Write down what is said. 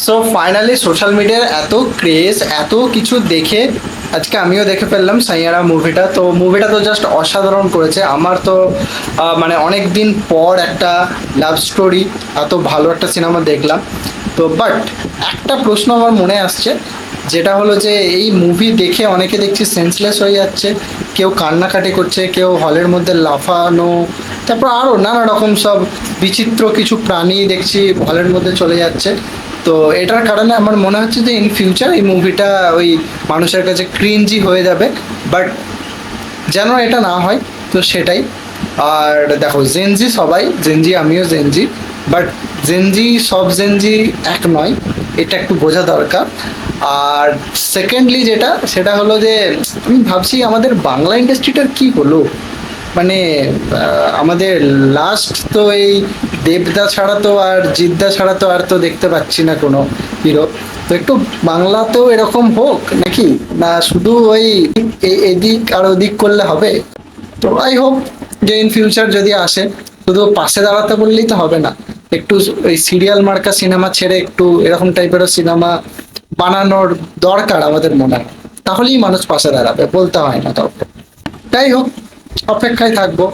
So finally social মিডিয়ার এত craze, এত কিছু দেখে আজকে আমিও দেখে ফেললাম সাইয়ারা মুভিটা। তো মুভিটা তো জাস্ট অসাধারণ করেছে। আমার তো মানে অনেক দিন পর একটা লাভ স্টোরি, এত ভালো একটা সিনেমা দেখলাম। তো বাট একটা প্রশ্ন আমার মনে আসছে, যেটা হলো যে এই মুভি দেখে অনেকে দেখছি সেন্সলেস হয়ে যাচ্ছে, কেউ কান্নাকাটি করছে, কেউ হলের মধ্যে লাফানো, তারপর আরও নানা রকম সব বিচিত্র কিছু প্রাণী দেখছি হলের মধ্যে চলে যাচ্ছে। তো এটার কারণে আমার মনে হচ্ছে যে ইন ফিউচার এই মুভিটা ওই মানুষের কাছে ক্রিঞ্জি হয়ে যাবে। বাট যেন এটা না হয়, তো সেটাই। আর দেখো, জেনজি সবাই জেনজি, আমিও জেনজি, বাট জেনজি সব জেনজি এক নয়, এটা একটু বোঝা দরকার। আর সেকেন্ডলি যেটা, সেটা হলো যে আমি ভাবছি আমাদের বাংলা ইন্ডাস্ট্রিটার কি হলো। মানে আমাদের লাস্ট তো এই দেবদা ছাড়া তো আর জিদ্দা ছাড়া তো আর তো দেখতে পাচ্ছি না কোনো হিরো। তো একটু বাংলাতেও এরকম হোক নাকি, না শুধু ওই এদিক আর ওদিক করলে হবে। তো আই হোপ যে ইন ফিউচার যদি আসে, শুধু পাশে দাঁড়াতে বললেই তো হবে না, একটু ওই সিরিয়াল মার্কা সিনেমা ছেড়ে একটু এরকম টাইপেরও সিনেমা বানানোর দরকার আমাদের মনে হয়। তাহলেই মানুষ পাশে দাঁড়াবে, বলতে হয় না কাউকে। যাই হোক, অপেক্ষায় থাকবো।